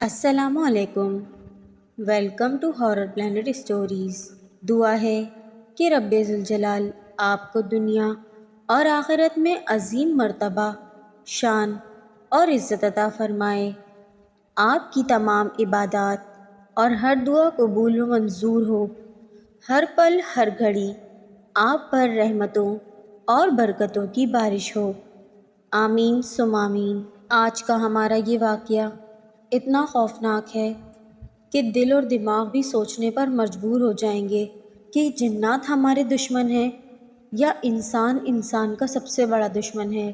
السلام علیکم۔ Welcome to Horror Planet Stories. دعا ہے کہ رب ذوالجلال آپ کو دنیا اور آخرت میں عظیم مرتبہ، شان اور عزت عطا فرمائے۔ آپ کی تمام عبادات اور ہر دعا قبول و منظور ہو۔ ہر پل ہر گھڑی آپ پر رحمتوں اور برکتوں کی بارش ہو۔ آمین ثم آمین۔ آج کا ہمارا یہ واقعہ اتنا خوفناک ہے کہ دل اور دماغ بھی سوچنے پر مجبور ہو جائیں گے کہ جنات ہمارے دشمن ہیں یا انسان کا سب سے بڑا دشمن ہے۔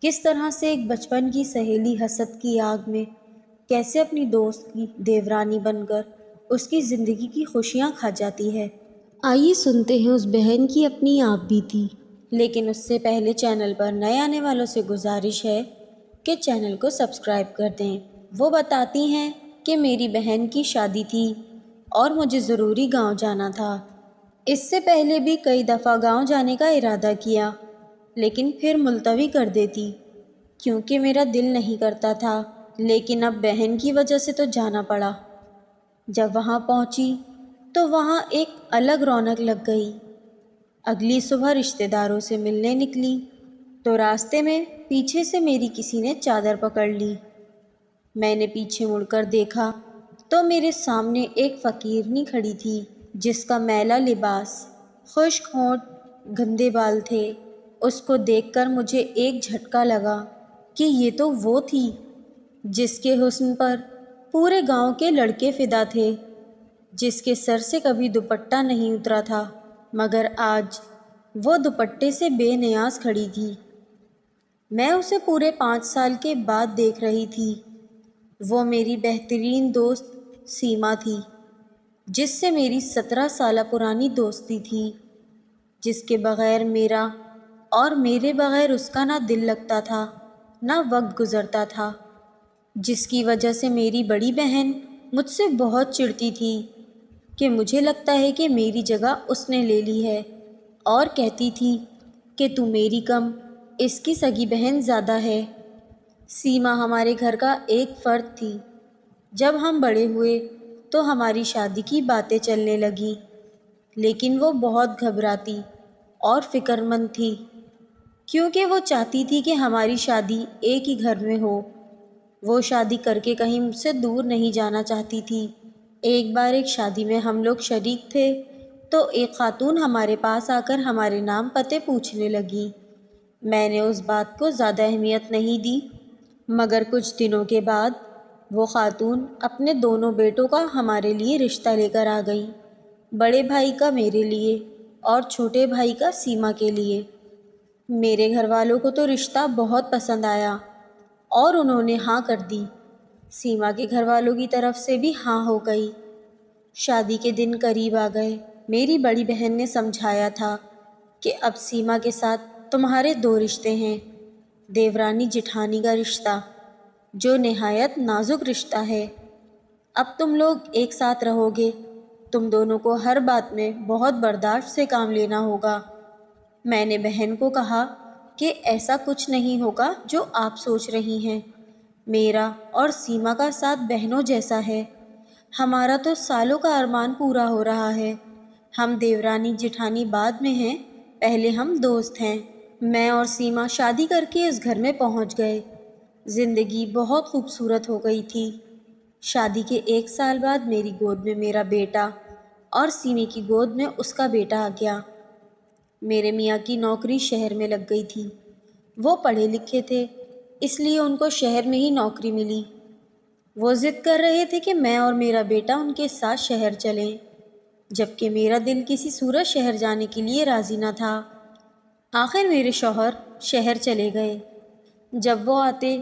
کس طرح سے ایک بچپن کی سہیلی حسد کی آگ میں کیسے اپنی دوست کی دیورانی بن کر اس کی زندگی کی خوشیاں کھا جاتی ہے۔ آئیے سنتے ہیں اس بہن کی اپنی آپ بیتی۔ لیکن اس سے پہلے چینل پر نئے آنے والوں سے گزارش ہے کہ چینل کو سبسکرائب کر دیں۔ وہ بتاتی ہیں کہ میری بہن کی شادی تھی اور مجھے ضروری گاؤں جانا تھا۔ اس سے پہلے بھی کئی دفعہ گاؤں جانے کا ارادہ کیا، لیکن پھر ملتوی کر دیتی کیونکہ میرا دل نہیں کرتا تھا، لیکن اب بہن کی وجہ سے تو جانا پڑا۔ جب وہاں پہنچی تو وہاں ایک الگ رونق لگ گئی۔ اگلی صبح رشتہ داروں سے ملنے نکلی تو راستے میں پیچھے سے میری کسی نے چادر پکڑ لی۔ میں نے پیچھے مڑ کر دیکھا تو میرے سامنے ایک فقیرنی کھڑی تھی جس کا میلا لباس، خشک ہونٹ، گندے بال تھے۔ اس کو دیکھ کر مجھے ایک جھٹکا لگا کہ یہ تو وہ تھی جس کے حسن پر پورے گاؤں کے لڑکے فدا تھے، جس کے سر سے کبھی دوپٹہ نہیں اترا تھا، مگر آج وہ دوپٹے سے بے نیاز کھڑی تھی۔ میں اسے پورے 5 سال کے بعد دیکھ رہی تھی۔ وہ میری بہترین دوست سیما تھی، جس سے میری 17 سالہ پرانی دوستی تھی، جس کے بغیر میرا اور میرے بغیر اس کا نہ دل لگتا تھا نہ وقت گزرتا تھا، جس کی وجہ سے میری بڑی بہن مجھ سے بہت چڑھتی تھی کہ مجھے لگتا ہے کہ میری جگہ اس نے لے لی ہے، اور کہتی تھی کہ تو میری کم اس کی سگی بہن زیادہ ہے۔ سیما ہمارے گھر کا ایک فرد تھی۔ جب ہم بڑے ہوئے تو ہماری شادی کی باتیں چلنے لگیں، لیکن وہ بہت گھبراتی اور فکر مند تھی کیونکہ وہ چاہتی تھی کہ ہماری شادی ایک ہی گھر میں ہو۔ وہ شادی کر کے کہیں مجھ سے دور نہیں جانا چاہتی تھی۔ ایک بار ایک شادی میں ہم لوگ شریک تھے تو ایک خاتون ہمارے پاس آ کر ہمارے نام پتے پوچھنے لگی۔ میں نے اس بات کو زیادہ اہمیت نہیں دی، مگر کچھ دنوں کے بعد وہ خاتون اپنے دونوں بیٹوں کا ہمارے لیے رشتہ لے کر آ گئی، بڑے بھائی کا میرے لیے اور چھوٹے بھائی کا سیما کے لیے۔ میرے گھر والوں کو تو رشتہ بہت پسند آیا اور انہوں نے ہاں کر دی۔ سیما کے گھر والوں کی طرف سے بھی ہاں ہو گئی۔ شادی کے دن قریب آ گئے۔ میری بڑی بہن نے سمجھایا تھا کہ اب سیما کے ساتھ تمہارے 2 رشتے ہیں، دیورانی جٹھانی کا رشتہ جو نہایت نازک رشتہ ہے۔ اب تم لوگ ایک ساتھ رہو گے، تم دونوں کو ہر بات میں بہت برداشت سے کام لینا ہوگا۔ میں نے بہن کو کہا کہ ایسا کچھ نہیں ہوگا جو آپ سوچ رہی ہیں۔ میرا اور سیما کا ساتھ بہنوں جیسا ہے۔ ہمارا تو سالوں کا ارمان پورا ہو رہا ہے۔ ہم دیورانی جٹھانی بعد میں ہیں، پہلے ہم دوست ہیں۔ میں اور سیما شادی کر کے اس گھر میں پہنچ گئے۔ زندگی بہت خوبصورت ہو گئی تھی۔ شادی کے 1 سال بعد میری گود میں میرا بیٹا اور سیمی کی گود میں اس کا بیٹا آ گیا۔ میرے میاں کی نوکری شہر میں لگ گئی تھی۔ وہ پڑھے لکھے تھے، اس لیے ان کو شہر میں ہی نوکری ملی۔ وہ ضد کر رہے تھے کہ میں اور میرا بیٹا ان کے ساتھ شہر چلیں، جبکہ میرا دل کسی صورت شہر جانے کے لیے راضی نہ تھا۔ آخر میرے شوہر شہر چلے گئے۔ جب وہ آتے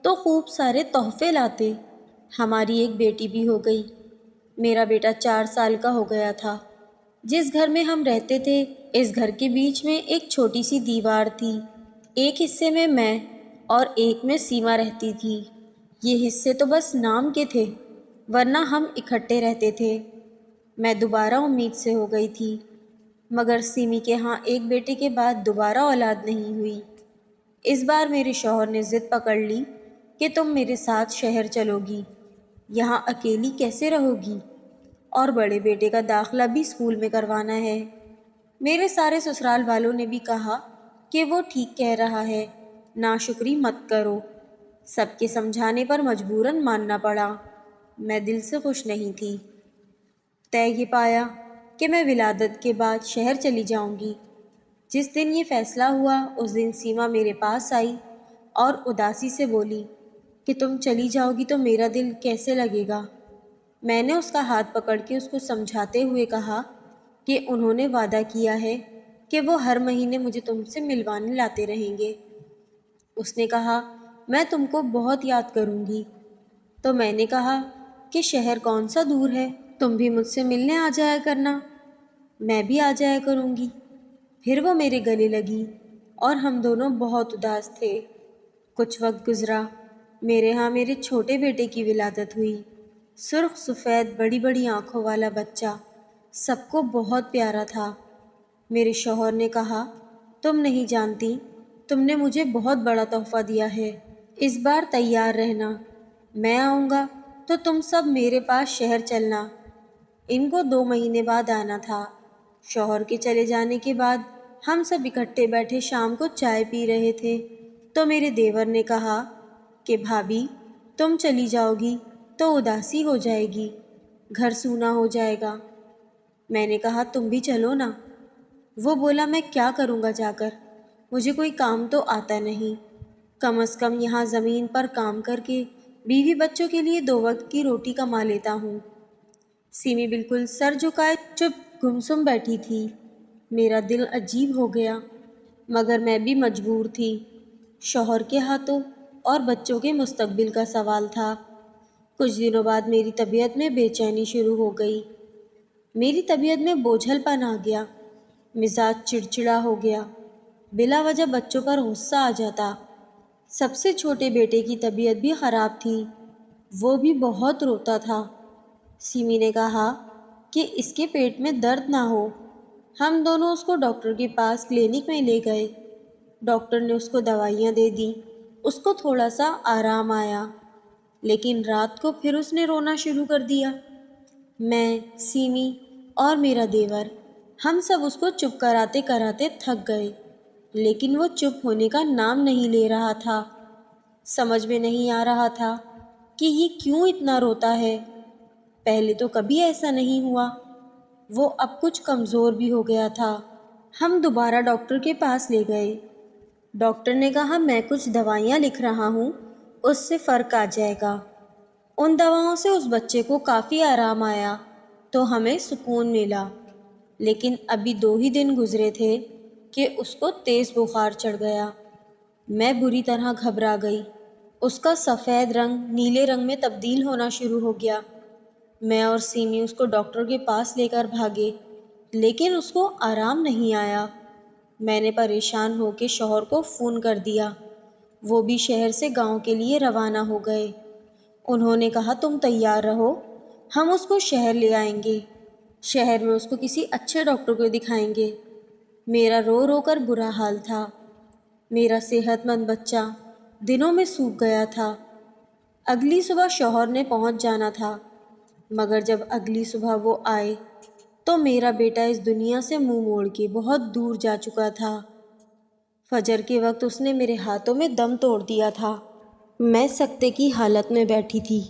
تو خوب سارے تحفے لاتے۔ ہماری ایک بیٹی بھی ہو گئی۔ میرا بیٹا 4 سال کا ہو گیا تھا۔ جس گھر میں ہم رہتے تھے، اس گھر کے بیچ میں ایک چھوٹی سی دیوار تھی۔ ایک حصے میں اور ایک میں سیما رہتی تھی۔ یہ حصے تو بس نام کے تھے، ورنہ ہم اکٹھے رہتے تھے۔ میں دوبارہ امید سے ہو گئی تھی، مگر سیمی کے ہاں ایک بیٹے کے بعد دوبارہ اولاد نہیں ہوئی۔ اس بار میرے شوہر نے ضد پکڑ لی کہ تم میرے ساتھ شہر چلو گی۔ یہاں اکیلی کیسے رہو گی؟ اور بڑے بیٹے کا داخلہ بھی اسکول میں کروانا ہے۔ میرے سارے سسرال والوں نے بھی کہا کہ وہ ٹھیک کہہ رہا ہے، ناشکری مت کرو۔ سب کے سمجھانے پر مجبوراً ماننا پڑا۔ میں دل سے خوش نہیں تھی۔ طے یہ پایا کہ میں ولادت کے بعد شہر چلی جاؤں گی۔ جس دن یہ فیصلہ ہوا اس دن سیما میرے پاس آئی اور اداسی سے بولی کہ تم چلی جاؤ گی تو میرا دل کیسے لگے گا۔ میں نے اس کا ہاتھ پکڑ کے اس کو سمجھاتے ہوئے کہا کہ انہوں نے وعدہ کیا ہے کہ وہ ہر مہینے مجھے تم سے ملوانے لاتے رہیں گے۔ اس نے کہا میں تم کو بہت یاد کروں گی۔ تو میں نے کہا کہ شہر کون سا دور ہے، تم بھی مجھ سے ملنے آ جایا کرنا، میں بھی آ جایا کروں گی۔ پھر وہ میرے گلے لگی اور ہم دونوں بہت اداس تھے۔ کچھ وقت گزرا، میرے ہاں میرے چھوٹے بیٹے کی ولادت ہوئی۔ سرخ سفید بڑی بڑی آنکھوں والا بچہ سب کو بہت پیارا تھا۔ میرے شوہر نے کہا تم نہیں جانتی، تم نے مجھے بہت بڑا تحفہ دیا ہے، اس بار تیار رہنا، میں آؤں گا تو تم سب میرے پاس شہر چلنا۔ ان کو 2 مہینے بعد آنا تھا۔ شوہر کے چلے جانے کے بعد ہم سب اکٹھے بیٹھے شام کو چائے پی رہے تھے تو میرے دیور نے کہا کہ بھابھی تم چلی جاؤ گی تو اداسی ہو جائے گی، گھر سونا ہو جائے گا۔ میں نے کہا تم بھی چلو نا۔ وہ بولا میں کیا کروں گا جا کر، مجھے کوئی کام تو آتا نہیں، کم از کم یہاں زمین پر کام کر کے بیوی بچوں کے لیے 2 وقت کی روٹی کما لیتا ہوں۔ سیمی بالکل سر جھکائے چپ گمسم بیٹھی تھی۔ میرا دل عجیب ہو گیا، مگر میں بھی مجبور تھی۔ شوہر کے ہاتھوں اور بچوں کے مستقبل کا سوال تھا۔ کچھ دنوں بعد میری طبیعت میں بے چینی شروع ہو گئی۔ میری طبیعت میں بوجھل پن آ گیا، مزاج چڑچڑا ہو گیا، بلا وجہ بچوں پر غصہ آ جاتا۔ سب سے چھوٹے بیٹے کی طبیعت بھی خراب تھی، وہ بھی بہت روتا تھا۔ سیمی نے کہا کہ اس کے پیٹ میں درد نہ ہو۔ ہم دونوں اس کو ڈاکٹر کے پاس کلینک میں لے گئے۔ ڈاکٹر نے اس کو دوائیاں دے دیں، اس کو تھوڑا سا آرام آیا، لیکن رات کو پھر اس نے رونا شروع کر دیا۔ میں، سیمی اور میرا دیور ہم سب اس کو چپ کراتے کراتے تھک گئے، لیکن وہ چپ ہونے کا نام نہیں لے رہا تھا۔ سمجھ میں نہیں آ رہا تھا کہ یہ کیوں اتنا روتا ہے، پہلے تو کبھی ایسا نہیں ہوا۔ وہ اب کچھ کمزور بھی ہو گیا تھا۔ ہم دوبارہ ڈاکٹر کے پاس لے گئے۔ ڈاکٹر نے کہا میں کچھ دوائیاں لکھ رہا ہوں، اس سے فرق آ جائے گا۔ ان دواؤں سے اس بچے کو کافی آرام آیا تو ہمیں سکون ملا، لیکن ابھی 2 ہی دن گزرے تھے کہ اس کو تیز بخار چڑھ گیا۔ میں بری طرح گھبرا گئی۔ اس کا سفید رنگ نیلے رنگ میں تبدیل ہونا شروع ہو گیا۔ میں اور سیمی اس کو ڈاکٹر کے پاس لے کر بھاگے، لیکن اس کو آرام نہیں آیا۔ میں نے پریشان ہو کے شوہر کو فون کر دیا۔ وہ بھی شہر سے گاؤں کے لیے روانہ ہو گئے۔ انہوں نے کہا تم تیار رہو، ہم اس کو شہر لے آئیں گے، شہر میں اس کو کسی اچھے ڈاکٹر کو دکھائیں گے۔ میرا رو رو کر برا حال تھا۔ میرا صحت مند بچہ دنوں میں سوکھ گیا تھا۔ اگلی صبح شوہر نے پہنچ جانا تھا، مگر جب اگلی صبح وہ آئے تو میرا بیٹا اس دنیا سے منہ موڑ کے بہت دور جا چکا تھا۔ فجر کے وقت اس نے میرے ہاتھوں میں دم توڑ دیا تھا۔ میں سکتے کی حالت میں بیٹھی تھی۔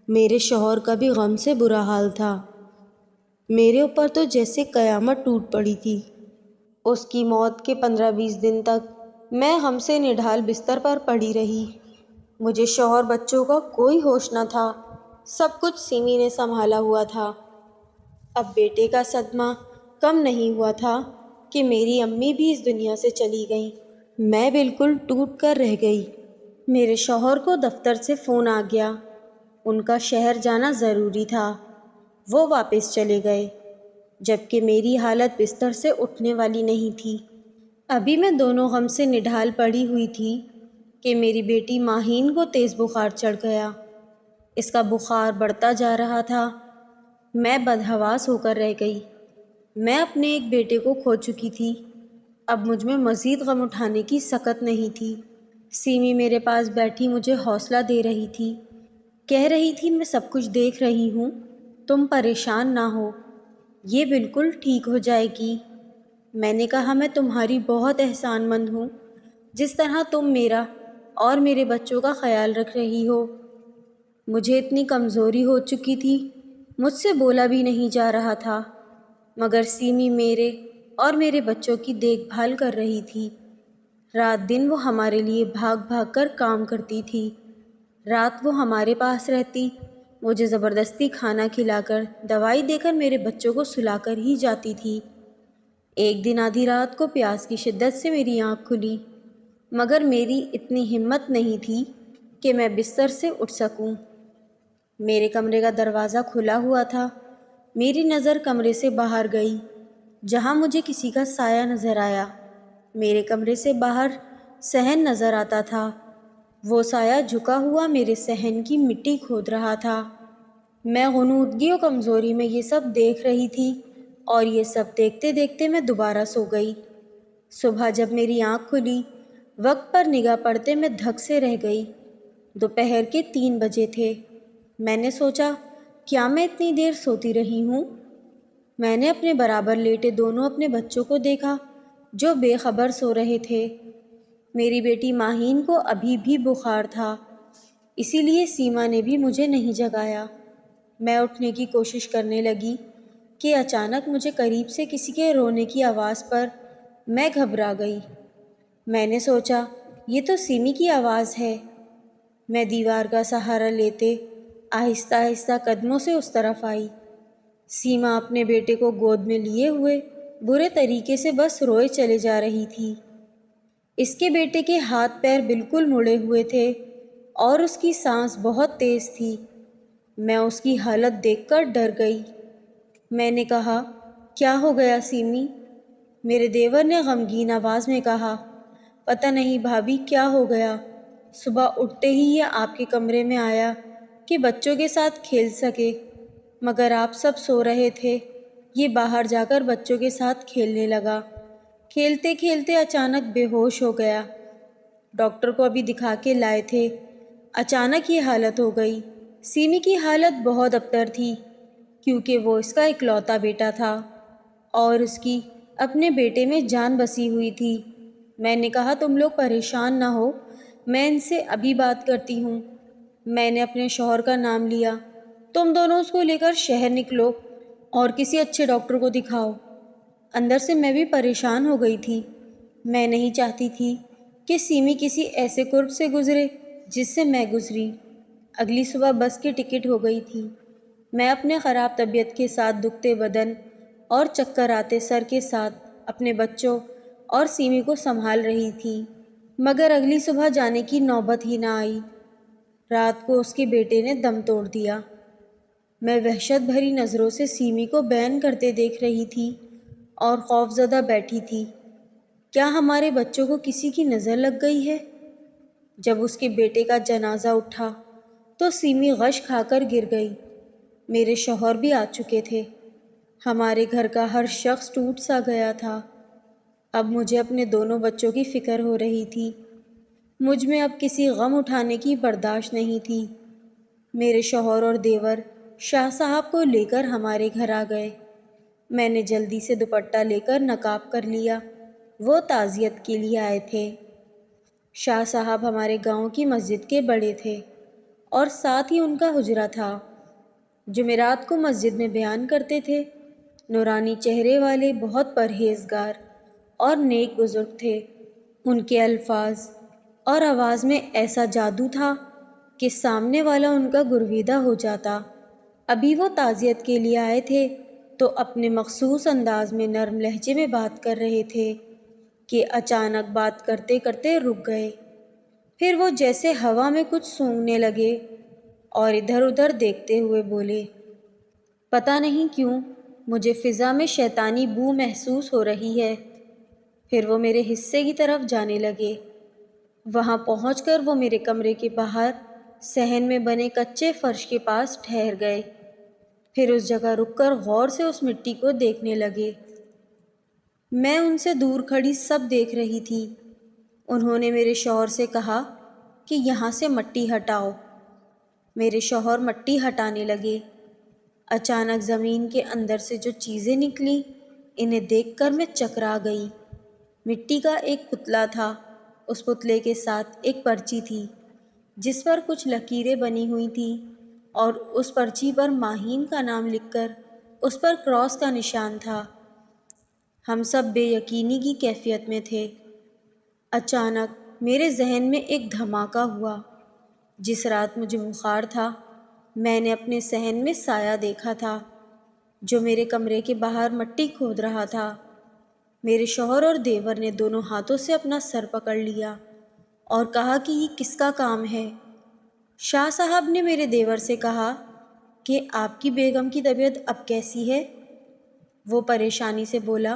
میرے شوہر کا بھی غم سے برا حال تھا۔ میرے اوپر تو جیسے قیامت ٹوٹ پڑی تھی۔ اس کی موت کے 15-20 دن تک میں غم سے نڈھال بستر پر پڑی رہی۔ مجھے شوہر بچوں کا کوئی ہوش نہ تھا، سب کچھ سیمی نے سنبھالا ہوا تھا۔ اب بیٹے کا صدمہ کم نہیں ہوا تھا کہ میری امی بھی اس دنیا سے چلی گئیں۔ میں بالکل ٹوٹ کر رہ گئی۔ میرے شوہر کو دفتر سے فون آ گیا، ان کا شہر جانا ضروری تھا۔ وہ واپس چلے گئے، جبکہ میری حالت بستر سے اٹھنے والی نہیں تھی۔ ابھی میں دونوں غم سے نڈھال پڑی ہوئی تھی کہ میری بیٹی ماہین کو تیز بخار چڑھ گیا۔ اس کا بخار بڑھتا جا رہا تھا۔ میں بدحواس ہو کر رہ گئی۔ میں اپنے ایک بیٹے کو کھو چکی تھی، اب مجھ میں مزید غم اٹھانے کی سکت نہیں تھی۔ سیمی میرے پاس بیٹھی مجھے حوصلہ دے رہی تھی کہہ رہی تھی میں سب کچھ دیکھ رہی ہوں، تم پریشان نہ ہو، یہ بالکل ٹھیک ہو جائے گی۔ میں نے کہا میں تمہاری بہت احسان مند ہوں، جس طرح تم میرا اور میرے بچوں کا خیال رکھ رہی ہو۔ مجھے اتنی کمزوری ہو چکی تھی، مجھ سے بولا بھی نہیں جا رہا تھا، مگر سیمی میرے اور میرے بچوں کی دیکھ بھال کر رہی تھی۔ رات دن وہ ہمارے لیے بھاگ بھاگ کر کام کرتی تھی۔ رات وہ ہمارے پاس رہتی، مجھے زبردستی کھانا کھلا کر دوائی دے کر میرے بچوں کو سلا کر ہی جاتی تھی۔ ایک دن آدھی رات کو پیاس کی شدت سے میری آنکھ کھلی، مگر میری اتنی ہمت نہیں تھی کہ میں بستر سے اٹھ سکوں۔ میرے کمرے کا دروازہ کھلا ہوا تھا، میری نظر کمرے سے باہر گئی، جہاں مجھے کسی کا سایہ نظر آیا۔ میرے کمرے سے باہر صحن نظر آتا تھا، وہ سایہ جھکا ہوا میرے صحن کی مٹی کھود رہا تھا۔ میں غنودگی و کمزوری میں یہ سب دیکھ رہی تھی، اور یہ سب دیکھتے دیکھتے میں دوبارہ سو گئی۔ صبح جب میری آنکھ کھلی، وقت پر نگاہ پڑتے میں دھک سے رہ گئی۔ دوپہر کے 3 بجے تھے۔ میں نے سوچا، کیا میں اتنی دیر سوتی رہی ہوں؟ میں نے اپنے برابر لیٹے دونوں اپنے بچوں کو دیکھا، جو بے خبر سو رہے تھے۔ میری بیٹی ماہین کو ابھی بھی بخار تھا، اسی لیے سیما نے بھی مجھے نہیں جگایا۔ میں اٹھنے کی کوشش کرنے لگی کہ اچانک مجھے قریب سے کسی کے رونے کی آواز پر میں گھبرا گئی۔ میں نے سوچا، یہ تو سیمی کی آواز ہے۔ میں دیوار کا سہارا لیتے آہستہ آہستہ قدموں سے اس طرف آئی۔ سیما اپنے بیٹے کو گود میں لیے ہوئے برے طریقے سے بس روئے چلے جا رہی تھی۔ اس کے بیٹے کے ہاتھ پیر بالکل مڑے ہوئے تھے اور اس کی سانس بہت تیز تھی۔ میں اس کی حالت دیکھ کر ڈر گئی۔ میں نے کہا، کیا ہو گیا سیمی؟ میرے دیور نے غمگین آواز میں کہا، پتہ نہیں بھابھی کیا ہو گیا، صبح اٹھتے ہی یہ آپ کے کمرے میں آیا کہ بچوں کے ساتھ کھیل سکے، مگر آپ سب سو رہے تھے، یہ باہر جا کر بچوں کے ساتھ کھیلنے لگا، کھیلتے کھیلتے اچانک بے ہوش ہو گیا۔ ڈاکٹر کو ابھی دکھا کے لائے تھے، اچانک یہ حالت ہو گئی۔ سیمی کی حالت بہت ابتر تھی، کیونکہ وہ اس کا اکلوتا بیٹا تھا اور اس کی اپنے بیٹے میں جان بسی ہوئی تھی۔ میں نے کہا، تم لوگ پریشان نہ ہو، میں ان سے ابھی بات کرتی ہوں۔ میں نے اپنے شوہر کا نام لیا، تم دونوں اس کو لے کر شہر نکلو اور کسی اچھے ڈاکٹر کو دکھاؤ۔ اندر سے میں بھی پریشان ہو گئی تھی، میں نہیں چاہتی تھی کہ سیمی کسی ایسے کرب سے گزرے جس سے میں گزری۔ اگلی صبح بس کی ٹکٹ ہو گئی تھی۔ میں اپنے خراب طبیعت کے ساتھ دکھتے بدن اور چکر آتے سر کے ساتھ اپنے بچوں اور سیمی کو سنبھال رہی تھی، مگر اگلی صبح جانے کی نوبت ہی نہ آئی۔ رات کو اس کے بیٹے نے دم توڑ دیا۔ میں وحشت بھری نظروں سے سیمی کو بیان کرتے دیکھ رہی تھی اور خوفزدہ بیٹھی تھی۔ کیا ہمارے بچوں کو کسی کی نظر لگ گئی ہے؟ جب اس کے بیٹے کا جنازہ اٹھا تو سیمی غش کھا کر گر گئی۔ میرے شوہر بھی آ چکے تھے۔ ہمارے گھر کا ہر شخص ٹوٹ سا گیا تھا۔ اب مجھے اپنے دونوں بچوں کی فکر ہو رہی تھی۔ مجھ میں اب کسی غم اٹھانے کی برداشت نہیں تھی۔ میرے شوہر اور دیور شاہ صاحب کو لے کر ہمارے گھر آ گئے۔ میں نے جلدی سے دوپٹہ لے کر نقاب کر لیا، وہ تعزیت کے لیے آئے تھے۔ شاہ صاحب ہمارے گاؤں کی مسجد کے بڑے تھے اور ساتھ ہی ان کا حجرہ تھا۔ جمعرات کو مسجد میں بیان کرتے تھے۔ نورانی چہرے والے بہت پرہیزگار اور نیک بزرگ تھے۔ ان کے الفاظ اور آواز میں ایسا جادو تھا کہ سامنے والا ان کا گرویدہ ہو جاتا۔ ابھی وہ تعزیت کے لیے آئے تھے تو اپنے مخصوص انداز میں نرم لہجے میں بات کر رہے تھے کہ اچانک بات کرتے کرتے رک گئے۔ پھر وہ جیسے ہوا میں کچھ سونگھنے لگے اور ادھر ادھر دیکھتے ہوئے بولے، پتہ نہیں کیوں مجھے فضا میں شیطانی بو محسوس ہو رہی ہے۔ پھر وہ میرے حصے کی طرف جانے لگے۔ وہاں پہنچ کر وہ میرے کمرے کے باہر صحن میں بنے کچے فرش کے پاس ٹھہر گئے، پھر اس جگہ رک کر غور سے اس مٹی کو دیکھنے لگے۔ میں ان سے دور کھڑی سب دیکھ رہی تھی۔ انہوں نے میرے شوہر سے کہا کہ یہاں سے مٹی ہٹاؤ۔ میرے شوہر مٹی ہٹانے لگے۔ اچانک زمین کے اندر سے جو چیزیں نکلیں انہیں دیکھ کر میں چکرا گئی۔ مٹی کا ایک پتلا تھا، اس پتلے کے ساتھ ایک پرچی تھی جس پر کچھ لکیریں بنی ہوئی تھیں اور اس پرچی پر ماہین کا نام لکھ کر اس پر کراس کا نشان تھا۔ ہم سب بے یقینی کی کیفیت میں تھے۔ اچانک میرے ذہن میں ایک دھماکہ ہوا۔ جس رات مجھے بخار تھا، میں نے اپنے صحن میں سایہ دیکھا تھا جو میرے کمرے کے باہر مٹی کھود رہا تھا۔ میرے شوہر اور دیور نے دونوں ہاتھوں سے اپنا سر پکڑ لیا اور کہا کہ یہ کس کا کام ہے؟ شاہ صاحب نے میرے دیور سے کہا کہ آپ کی بیگم کی طبیعت اب کیسی ہے؟ وہ پریشانی سے بولا،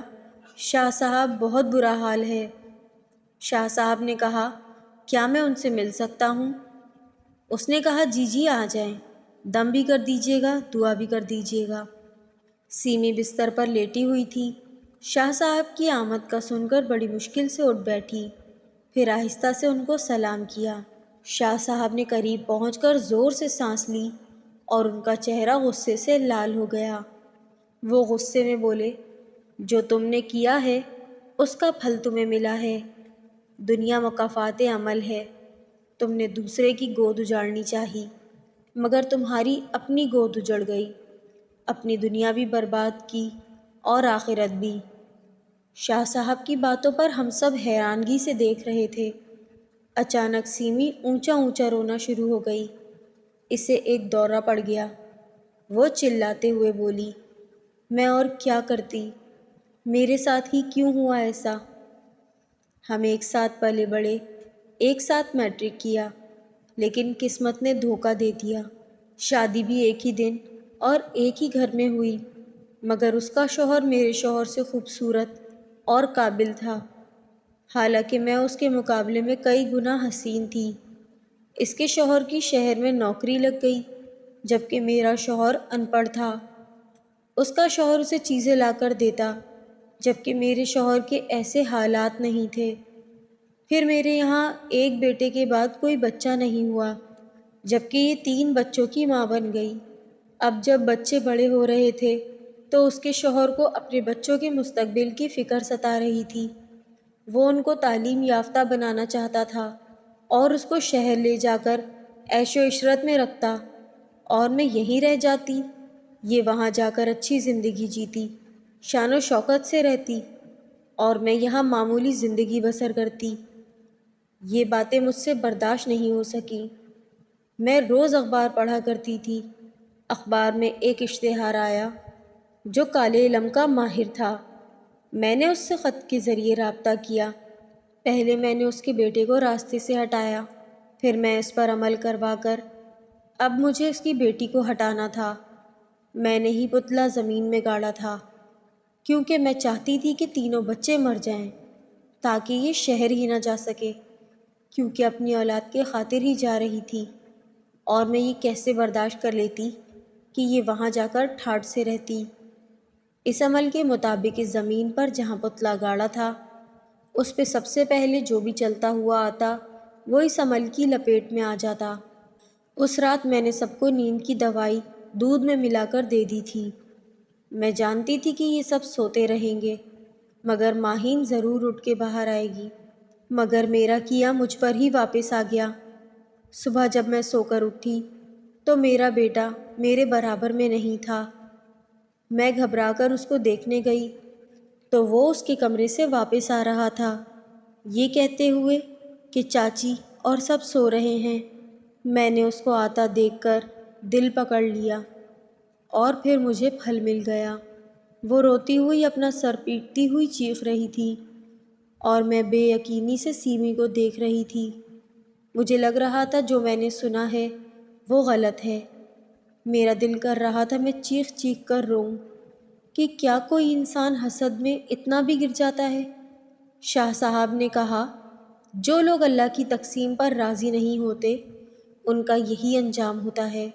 شاہ صاحب بہت برا حال ہے۔ شاہ صاحب نے کہا، کیا میں ان سے مل سکتا ہوں؟ اس نے کہا، جی جی آ جائیں، دم بھی کر دیجیے گا، دعا بھی کر دیجیے گا۔ سیمی بستر پر لیٹی ہوئی تھی۔ شاہ صاحب کی آمد کا سن کر بڑی مشکل سے اٹھ بیٹھی، پھر آہستہ سے ان کو سلام کیا۔ شاہ صاحب نے قریب پہنچ کر زور سے سانس لی اور ان کا چہرہ غصے سے لال ہو گیا۔ وہ غصے میں بولے، جو تم نے کیا ہے اس کا پھل تمہیں ملا ہے۔ دنیا مکافات عمل ہے۔ تم نے دوسرے کی گود اجاڑنی چاہی مگر تمہاری اپنی گود اجڑ گئی، اپنی دنیا بھی برباد کی اور آخرت بھی۔ شاہ صاحب کی باتوں پر ہم سب حیرانگی سے دیکھ رہے تھے۔ اچانک سیمی اونچا اونچا رونا شروع ہو گئی۔ اسے ایک دورہ پڑ گیا۔ وہ چلاتے ہوئے بولی، میں اور کیا کرتی؟ میرے ساتھ ہی کیوں ہوا ایسا؟ ہم ایک ساتھ پلے بڑے، ایک ساتھ میٹرک کیا، لیکن قسمت نے دھوکہ دے دیا۔ شادی بھی ایک ہی دن اور ایک ہی گھر میں ہوئی، مگر اس کا شوہر میرے شوہر سے خوبصورت اور قابل تھا، حالانکہ میں اس کے مقابلے میں کئی گنا حسین تھی۔ اس کے شوہر کی شہر میں نوکری لگ گئی جبکہ میرا شوہر ان پڑھ تھا۔ اس کا شوہر اسے چیزیں لا کر دیتا جبکہ میرے شوہر کے ایسے حالات نہیں تھے۔ پھر میرے یہاں ایک بیٹے کے بعد کوئی بچہ نہیں ہوا جبکہ یہ 3 بچوں کی ماں بن گئی۔ اب جب بچے بڑے ہو رہے تھے تو اس کے شوہر کو اپنے بچوں کے مستقبل کی فکر ستا رہی تھی۔ وہ ان کو تعلیم یافتہ بنانا چاہتا تھا اور اس کو شہر لے جا کر عیش و عشرت میں رکھتا، اور میں یہیں رہ جاتی۔ یہ وہاں جا کر اچھی زندگی جیتی، شان و شوکت سے رہتی، اور میں یہاں معمولی زندگی بسر کرتی۔ یہ باتیں مجھ سے برداشت نہیں ہو سکیں۔ میں روز اخبار پڑھا کرتی تھی۔ اخبار میں ایک اشتہار آیا جو کالے علم کا ماہر تھا۔ میں نے اس سے خط کے ذریعے رابطہ کیا۔ پہلے میں نے اس کے بیٹے کو راستے سے ہٹایا، پھر میں اس پر عمل کروا کر اب مجھے اس کی بیٹی کو ہٹانا تھا۔ میں نے ہی پتلا زمین میں گاڑا تھا کیونکہ میں چاہتی تھی کہ تینوں بچے مر جائیں تاکہ یہ شہر ہی نہ جا سکے، کیونکہ اپنی اولاد کے خاطر ہی جا رہی تھی، اور میں یہ کیسے برداشت کر لیتی کہ یہ وہاں جا کر ٹھاٹھ سے رہتی۔ اس عمل کے مطابق اس زمین پر جہاں پتلا گاڑا تھا اس پہ سب سے پہلے جو بھی چلتا ہوا آتا وہ اس عمل کی لپیٹ میں آ جاتا۔ اس رات میں نے سب کو نیند کی دوائی دودھ میں ملا کر دے دی تھی۔ میں جانتی تھی کہ یہ سب سوتے رہیں گے مگر ماہین ضرور اٹھ کے باہر آئے گی، مگر میرا کیا مجھ پر ہی واپس آ گیا۔ صبح جب میں سو کر اٹھی تو میرا بیٹا میرے برابر میں نہیں تھا۔ میں گھبرا کر اس کو دیکھنے گئی تو وہ اس کے کمرے سے واپس آ رہا تھا، یہ کہتے ہوئے کہ چاچی اور سب سو رہے ہیں۔ میں نے اس کو آتا دیکھ کر دل پکڑ لیا اور پھر مجھے پھل مل گیا۔ وہ روتی ہوئی اپنا سر پیٹتی ہوئی چیخ رہی تھی اور میں بے یقینی سے سیمی کو دیکھ رہی تھی۔ مجھے لگ رہا تھا جو میں نے سنا ہے وہ غلط ہے۔ میرا دل کر رہا تھا میں چیخ چیخ کر روؤں کہ کیا کوئی انسان حسد میں اتنا بھی گر جاتا ہے؟ شاہ صاحب نے کہا، جو لوگ اللہ کی تقسیم پر راضی نہیں ہوتے ان کا یہی انجام ہوتا ہے۔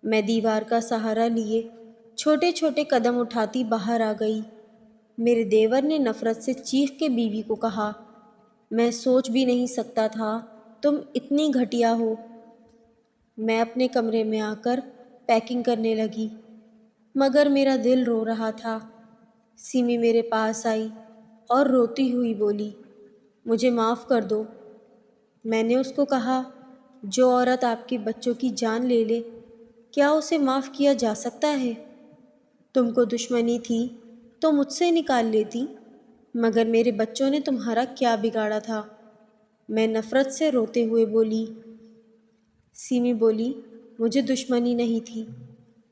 میں دیوار کا سہارا لیے چھوٹے چھوٹے قدم اٹھاتی باہر آ گئی۔ میرے دیور نے نفرت سے چیخ کے بیوی کو کہا، میں سوچ بھی نہیں سکتا تھا تم اتنی گھٹیا ہو۔ میں اپنے کمرے میں آ کر پیکنگ کرنے لگی، مگر میرا دل رو رہا تھا۔ سیمی میرے پاس آئی اور روتی ہوئی بولی، مجھے معاف کر دو۔ میں نے اس کو کہا، جو عورت آپ کے بچوں کی جان لے لے، کیا اسے معاف کیا جا سکتا ہے؟ تم کو دشمنی تھی تو مجھ سے نکال لیتی، مگر میرے بچوں نے تمہارا کیا بگاڑا تھا؟ میں نفرت سے روتے ہوئے بولی۔ سیمی بولی، مجھے دشمنی نہیں تھی،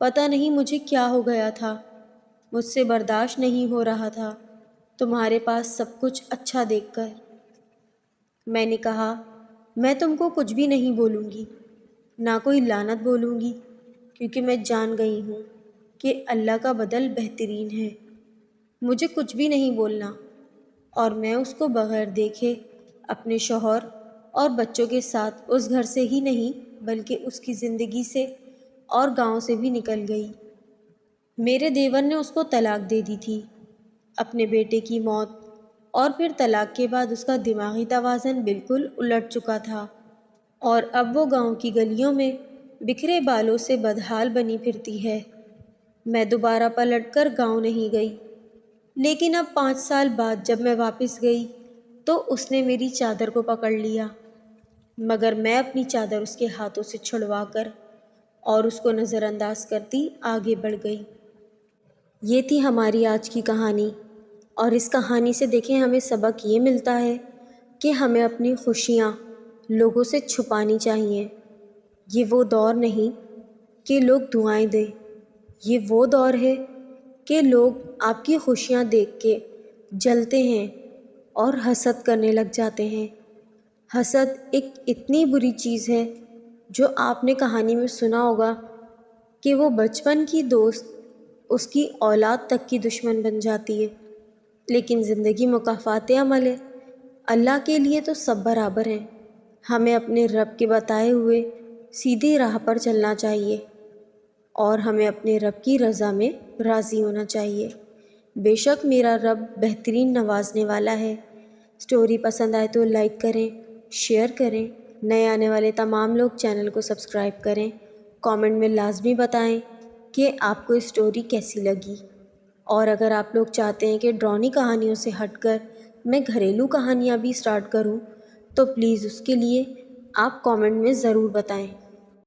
پتہ نہیں مجھے کیا ہو گیا تھا، مجھ سے برداشت نہیں ہو رہا تھا تمہارے پاس سب کچھ اچھا دیکھ کر۔ میں نے کہا، میں تم کو کچھ بھی نہیں بولوں گی، نہ کوئی لعنت بولوں گی، کیونکہ میں جان گئی ہوں کہ اللہ کا بدل بہترین ہے۔ مجھے کچھ بھی نہیں بولنا، اور میں اس کو بغیر دیکھے اپنے شوہر اور بچوں کے ساتھ اس گھر سے ہی نہیں بلکہ اس کی زندگی سے اور گاؤں سے بھی نکل گئی۔ میرے دیور نے اس کو طلاق دے دی تھی۔ اپنے بیٹے کی موت اور پھر طلاق کے بعد اس کا دماغی توازن بالکل الٹ چکا تھا، اور اب وہ گاؤں کی گلیوں میں بکھرے بالوں سے بدحال بنی پھرتی ہے۔ میں دوبارہ پلٹ کر گاؤں نہیں گئی، لیکن اب 5 سال بعد جب میں واپس گئی تو اس نے میری چادر کو پکڑ لیا، مگر میں اپنی چادر اس کے ہاتھوں سے چھڑوا کر اور اس کو نظر انداز کرتی آگے بڑھ گئی۔ یہ تھی ہماری آج کی کہانی، اور اس کہانی سے دیکھیں ہمیں سبق یہ ملتا ہے کہ ہمیں اپنی خوشیاں لوگوں سے چھپانی چاہیے۔ یہ وہ دور نہیں کہ لوگ دعائیں دیں، یہ وہ دور ہے کہ لوگ آپ کی خوشیاں دیکھ کے جلتے ہیں اور حسد کرنے لگ جاتے ہیں۔ حسد ایک اتنی بری چیز ہے جو آپ نے کہانی میں سنا ہوگا کہ وہ بچپن کی دوست اس کی اولاد تک کی دشمن بن جاتی ہے، لیکن زندگی مکافات عمل ہے، اللہ کے لیے تو سب برابر ہیں۔ ہمیں اپنے رب کے بتائے ہوئے سیدھی راہ پر چلنا چاہیے، اور ہمیں اپنے رب کی رضا میں راضی ہونا چاہیے۔ بے شک میرا رب بہترین نوازنے والا ہے۔ سٹوری پسند آئے تو لائک کریں، شیئر کریں، نئے آنے والے تمام لوگ چینل کو سبسکرائب کریں، کامنٹ میں لازمی بتائیں کہ آپ کو اسٹوری کیسی لگی، اور اگر آپ لوگ چاہتے ہیں کہ ڈرانی کہانیوں سے ہٹ کر میں گھریلو کہانیاں بھی سٹارٹ کروں تو پلیز اس کے لیے آپ کامنٹ میں ضرور بتائیں۔